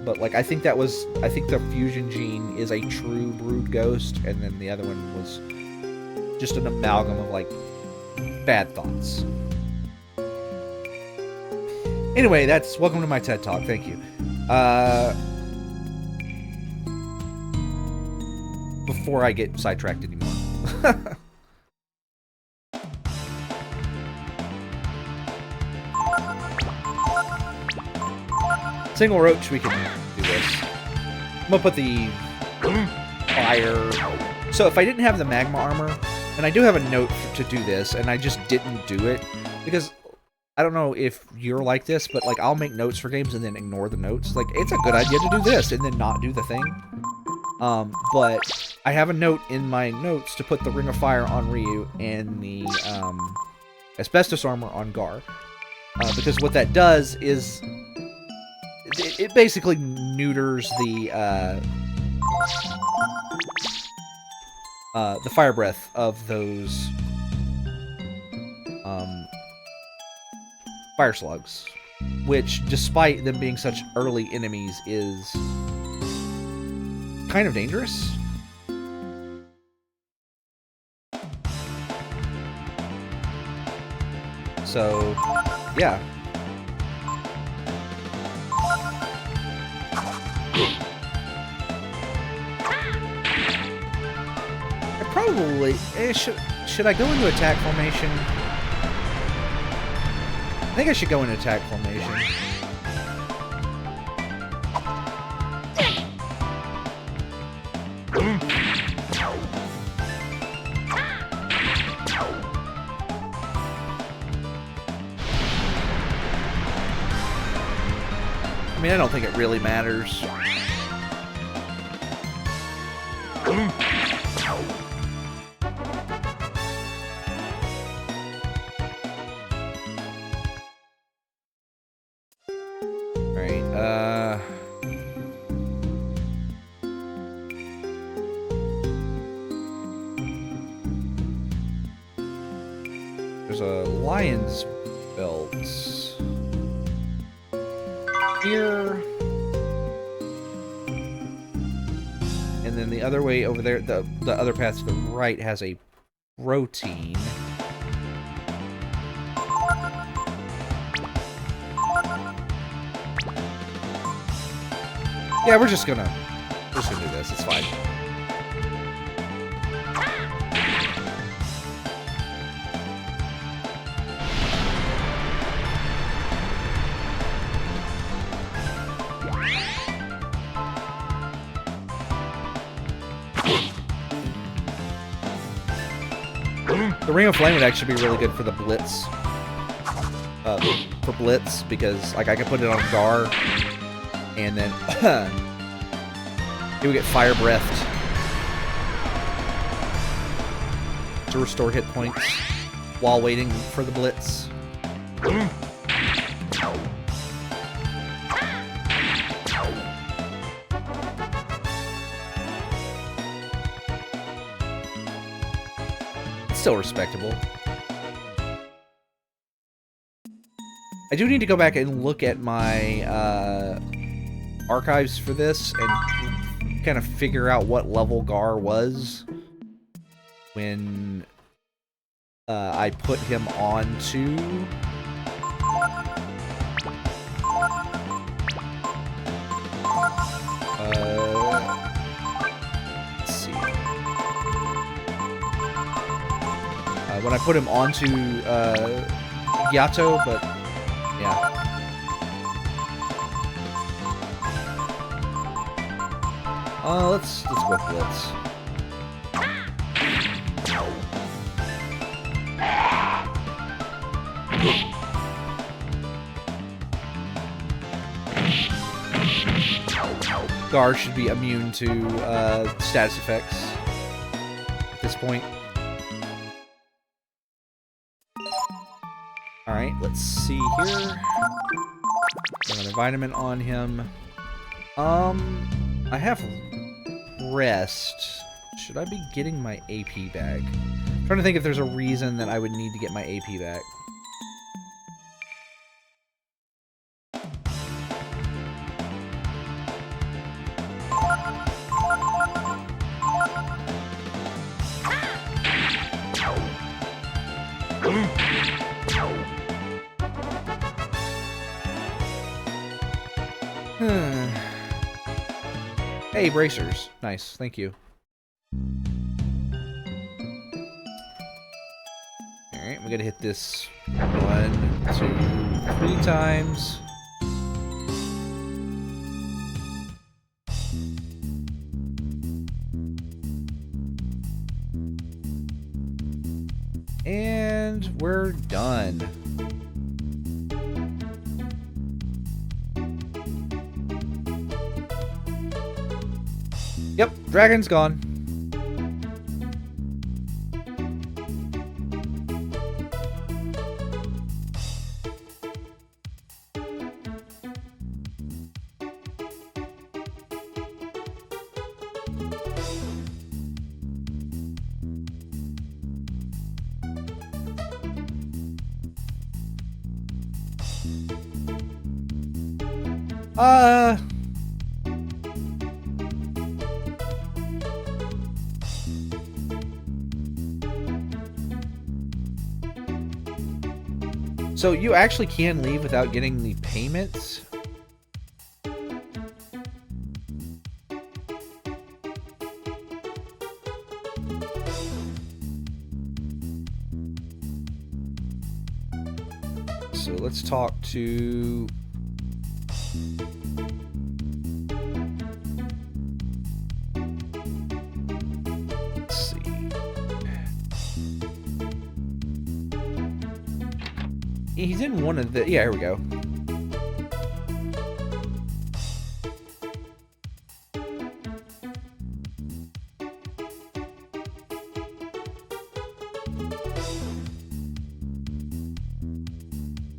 but like I think the fusion gene is a true brood ghost, and then the other one was just an amalgam of like bad thoughts. Anyway, that's welcome to my TED Talk. Thank you. Before I get sidetracked anymore. Single roach, we can do this. I'm gonna put the fire. So if I didn't have the magma armor, and I do have a note to do this, and I just didn't do it because I don't know if you're like this, but like I'll make notes for games and then ignore the notes. Like it's a good idea to do this and then not do the thing. But I have a note in my notes to put the Ring of Fire on Ryu and the asbestos armor on Gar, because what that does is it basically neuters the fire breath of those fire slugs, which, despite them being such early enemies, is kind of dangerous. So, yeah. I probably should I go into attack formation? I think I should go into attack formation. I mean, I don't think it really matters. There's a lion's belt here, and then the other way over there, the other path to the right has a protein. Yeah, we're just gonna do this. It's fine. The Ring of Flame would actually be really good for the Blitz. For Blitz, because like I could put it on Gar, and then it would get fire breathed to restore hit points while waiting for the Blitz. Still respectable. I do need to go back and look at my archives for this and kind of figure out what level Gar was when I put him onto let's see. When I put him onto Gyato, but yeah. Let's go with Blitz. Gar should be immune to status effects at this point. Alright, let's see here. Another vitamin on him. I have rest. Should I be getting my AP back? I'm trying to think if there's a reason that I would need to get my AP back. Hey, bracers. Nice. Thank you. Alright, we gotta hit this 1, 2, 3 times. And we're done. Yep, dragon's gone. So you actually can leave without getting the payments? So let's talk to... Let's see. He's in one of the... Yeah, here we go.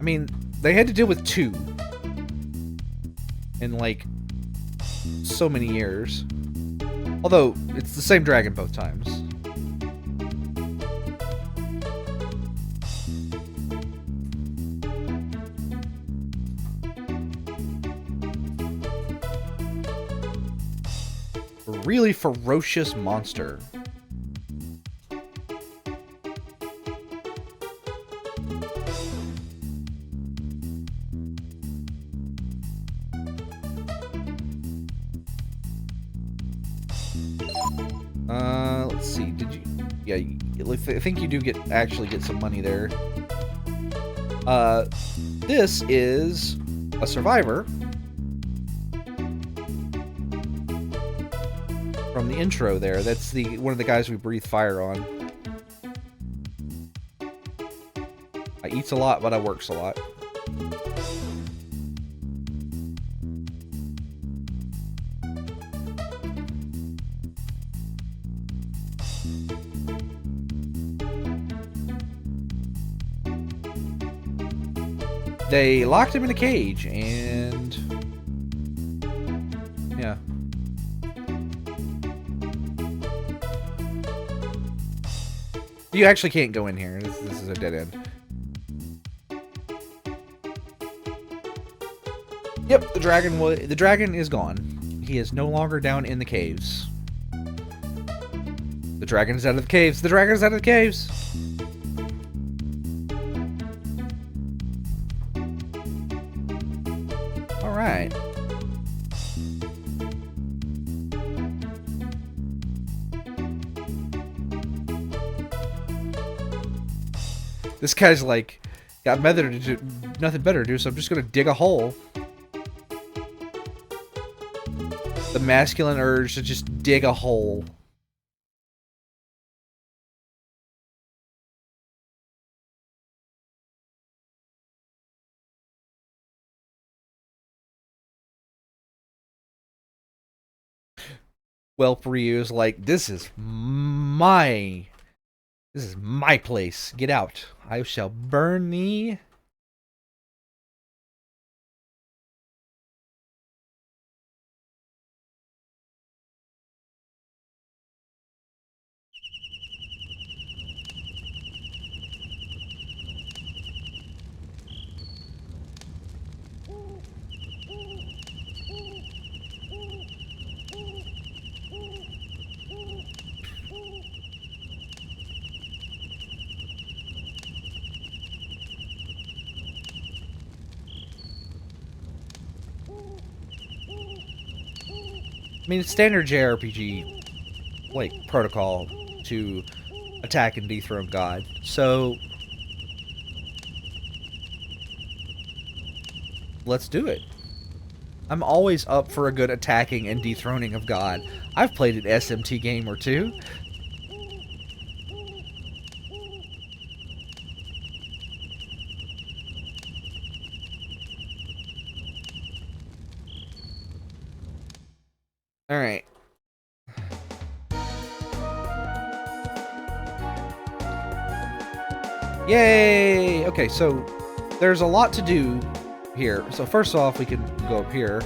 I mean, they had to deal with 2 in, like, so many years. Although, it's the same dragon both times. A really ferocious monster. Let's see. Did you? Yeah, I think you do actually get some money there. This is a survivor from the intro there. That's one of the guys we breathe fire on. I eats a lot, but I works a lot. They locked him in a cage, and yeah. You actually can't go in here. This is a dead end. Yep, the dragon is gone. He is no longer down in the caves. The dragon is out of the caves. The dragon is out of the caves. Alright. This guy's like, got nothing better to do, so I'm just gonna dig a hole. The masculine urge to just dig a hole. Whelp Ryu's like, this is my place. Get out. I shall burn thee. I mean, it's standard JRPG, like, protocol to attack and dethrone God. So, let's do it. I'm always up for a good attacking and dethroning of God. I've played an SMT game or two. Alright. Yay! Okay, so there's a lot to do here. So first off, we can go up here.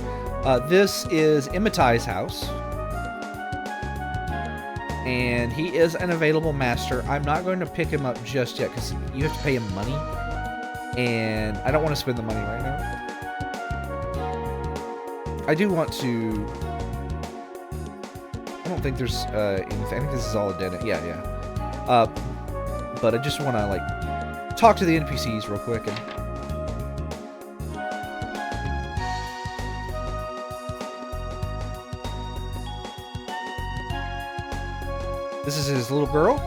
This is Imitai's house. And he is an available master. I'm not going to pick him up just yet because you have to pay him money. And I don't want to spend the money right now. I do want to... I don't think there's anything. I think this is all a dead end. Yeah. But I just want to, like, talk to the NPCs real quick. And this is his little girl.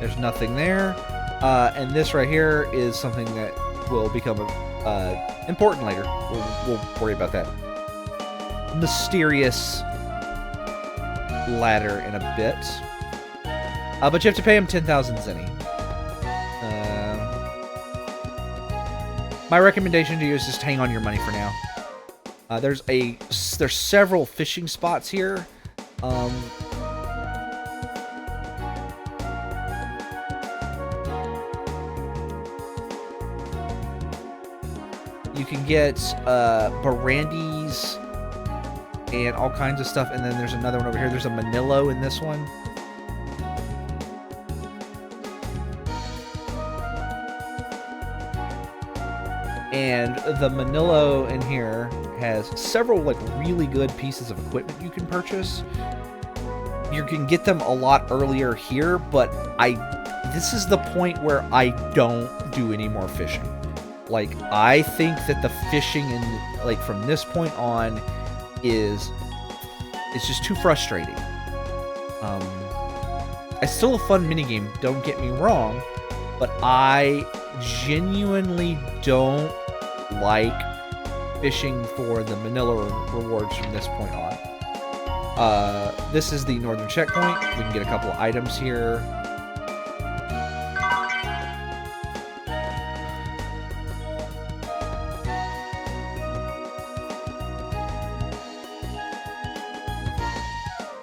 There's nothing there. And this right here is something that will become important later. We'll worry about that. Mysterious ladder in a bit. But you have to pay him 10,000 zenny. My recommendation to you is just hang on your money for now. There's several fishing spots here. You can get Barandis and all kinds of stuff, and then there's another one over here. There's a Manillo in this one. And the Manillo in here has several like really good pieces of equipment you can purchase. You can get them a lot earlier here, but this is the point where I don't do any more fishing. Like, I think that the fishing like from this point on it's just too frustrating. It's still a fun minigame, don't get me wrong, but I genuinely don't like fishing for the Manila rewards from this point on. This is the northern checkpoint. We can get a couple of items here.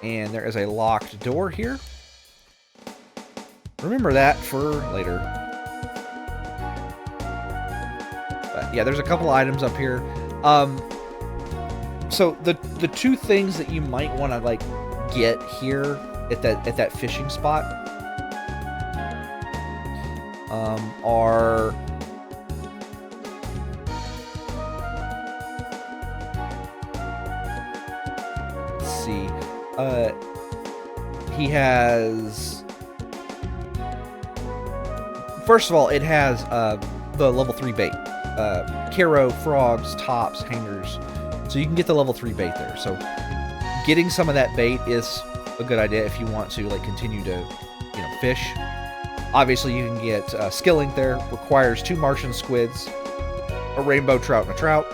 And there is a locked door here. Remember that for later. But yeah, there's a couple of items up here. So the two things that you might want to like get here at that fishing spot are see. He has... First of all, it has the level 3 bait. Caro, frogs, tops, hangers. So you can get the level 3 bait there. So getting some of that bait is a good idea if you want to like continue to, fish. Obviously, you can get skilling there. Requires 2 Martian squids, a rainbow trout, and a trout.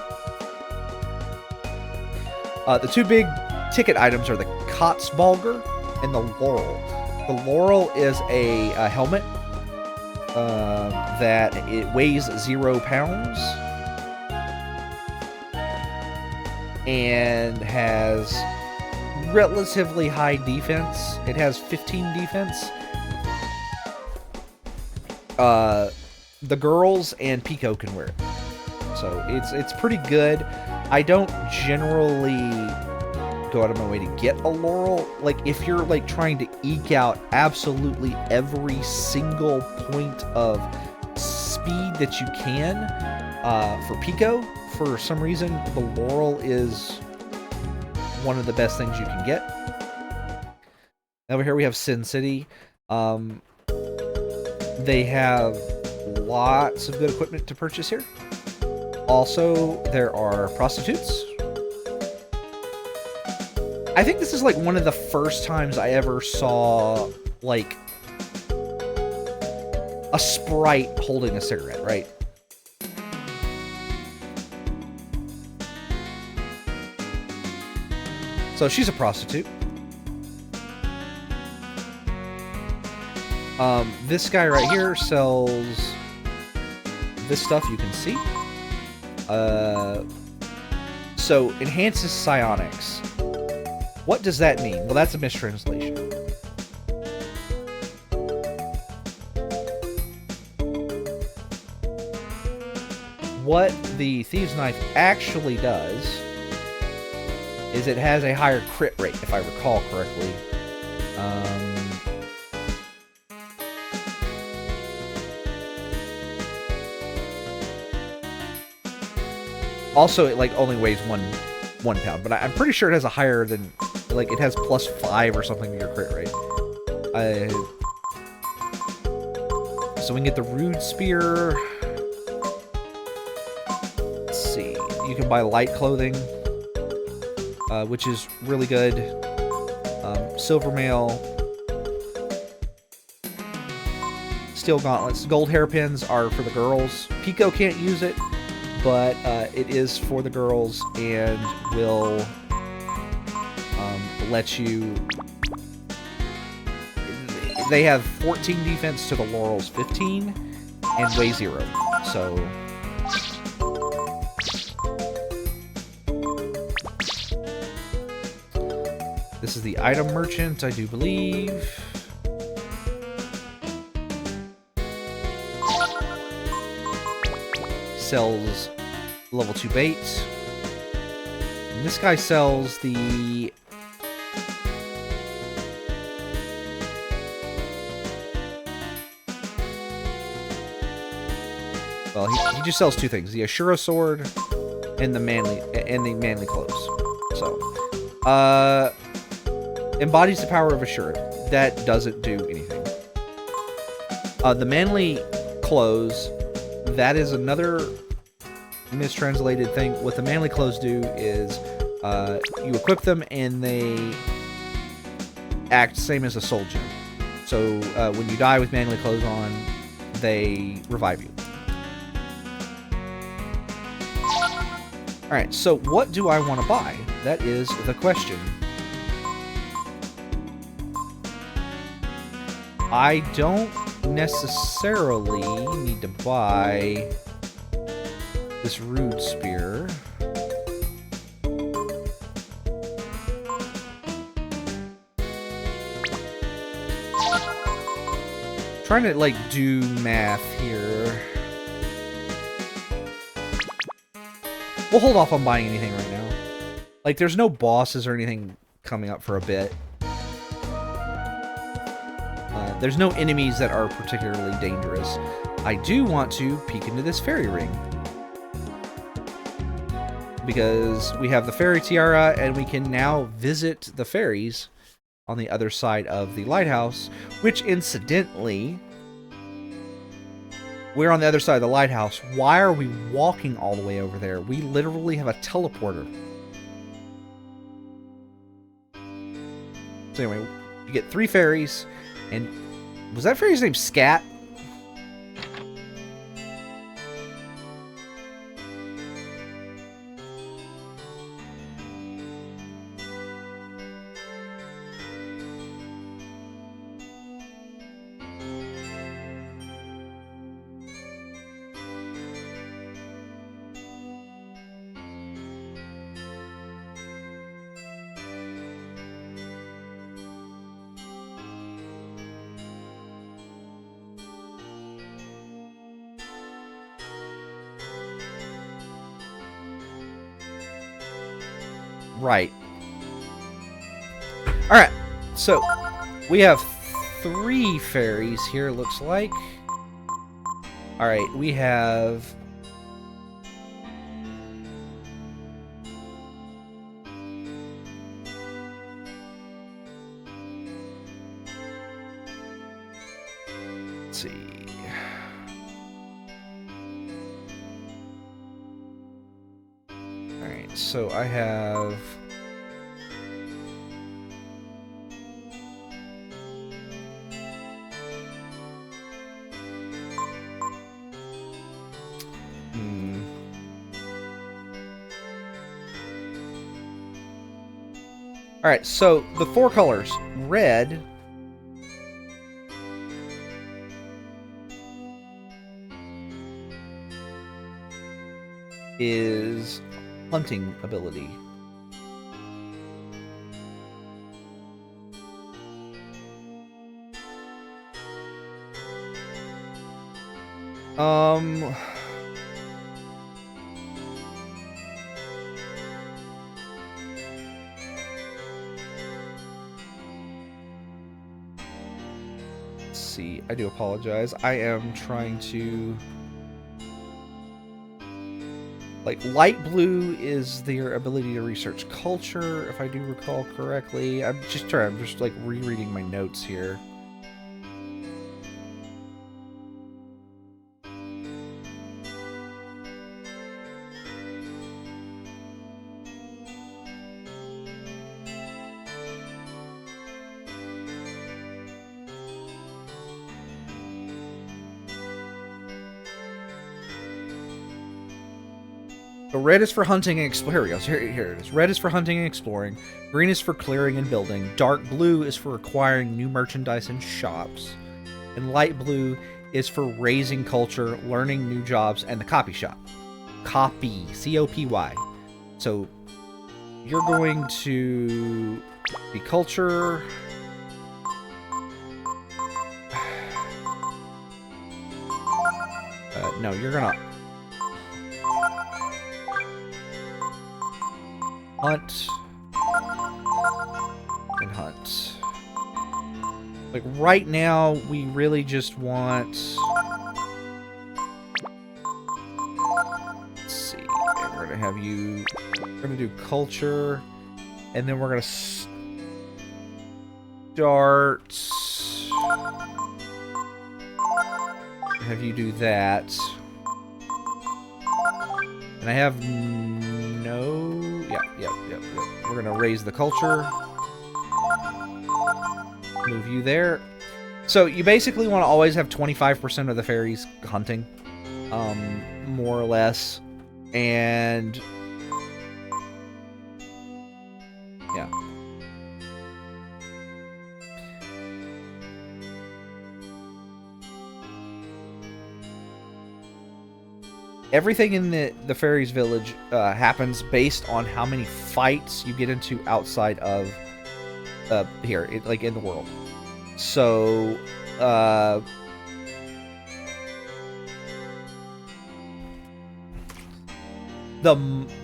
The 2 big ticket items are the Kotzbalger and the Laurel. The Laurel is a helmet that it weighs 0 pounds and has relatively high defense. It has 15 defense. The girls and Pico can wear it, so it's pretty good. I don't generally go out of my way to get a Laurel. Like, if you're like trying to eke out absolutely every single point of speed that you can for Pico, for some reason the Laurel is one of the best things you can get. Over here we have Sin City. They have lots of good equipment to purchase here. Also, there are prostitutes. I think this is like one of the first times I ever saw like a sprite holding a cigarette, right? So she's a prostitute. This guy right here sells this stuff you can see. So enhances psionics. What does that mean? Well, that's a mistranslation. What the Thieves' Knife actually does is it has a higher crit rate, if I recall correctly. Also, it like only weighs one pound, but I'm pretty sure it has a higher than, like, it has +5 or something to your crit rate. So we can get the Rude Spear. Let's see. You can buy light clothing, which is really good. Silver mail. Steel gauntlets. Gold hairpins are for the girls. Pico can't use it, but it is for the girls and will let you... They have 14 defense to the Laurel's 15 and weigh 0. So... This is the item merchant, I do believe. Sells level 2 bait. And this guy sells the... Well, he just sells 2 things: the Ashura sword and the manly clothes. So, embodies the power of Ashura. That doesn't do anything. The manly clothes, that is another mistranslated thing. What the manly clothes do is you equip them and they act same as a soul gem. So when you die with manly clothes on, they revive you. Alright, so what do I want to buy? That is the question. I don't necessarily need to buy this Rude Spear. Trying to, like, do math here. We'll hold off on buying anything right now. Like, there's no bosses or anything coming up for a bit. There's no enemies that are particularly dangerous. I do want to peek into this fairy ring, because we have the fairy tiara and we can now visit the fairies on the other side of the lighthouse, which incidentally, we're on the other side of the lighthouse. Why are we walking all the way over there? We literally have a teleporter. So anyway, you get 3 fairies, and was that fairy's name Scat? Right. Alright, so we have 3 fairies here, looks like. Alright, we have... Let's see... so I have... Alright, so the 4 colors. Red is hunting ability. Let's see. I do apologize. I am trying to... Like, light blue is their ability to research culture, if I do recall correctly. I'm just like rereading my notes here. So red is for hunting and exploring. Here it is. Red is for hunting and exploring. Green is for clearing and building. Dark blue is for acquiring new merchandise and shops. And light blue is for raising culture, learning new jobs, and the copy shop. Copy. C-O-P-Y. So you're going to be culture. No, you're gonna hunt and hunt. Like right now, we really just want. Let's see. We're gonna have you. We're gonna do culture, and then we're gonna start. Have you do that. And I have no... Yep. We're gonna raise the culture. Move you there. So you basically want to always have 25% of the fairies hunting. More or less. And... yeah. Everything in the fairies village happens based on how many fights you get into outside of here, like in the world. So the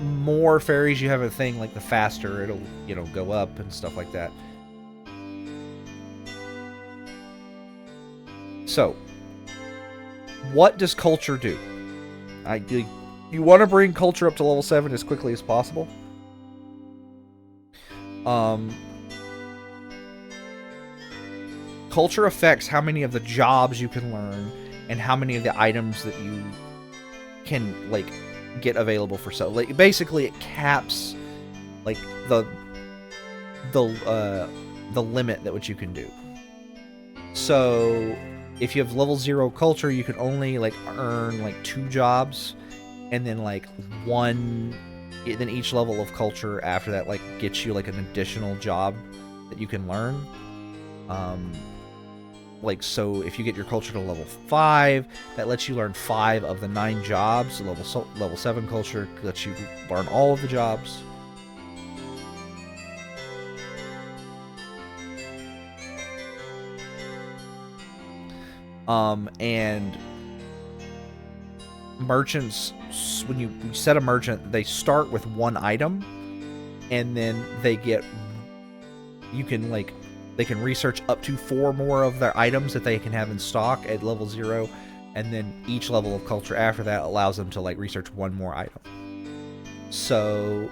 more fairies you have a thing, like the faster it'll, you know, go up and stuff like that. So what does culture do? You want to bring culture up to level 7 as quickly as possible. Culture affects how many of the jobs you can learn and how many of the items that you can like get available for sale. Like basically, it caps like the limit that what you can do. So if you have level 0 culture, you can only like earn like 2 jobs, and then like 1. Then each level of culture after that like gets you like an additional job that you can learn. Like so, if you get your culture to level 5, that lets you learn 5 of the 9 jobs. Level 7 culture lets you learn all of the jobs. And merchants, when you set a merchant, they start with 1 item, and then they get, they can research up to 4 more of their items that they can have in stock at level 0, and then each level of culture after that allows them to like research 1 more item. So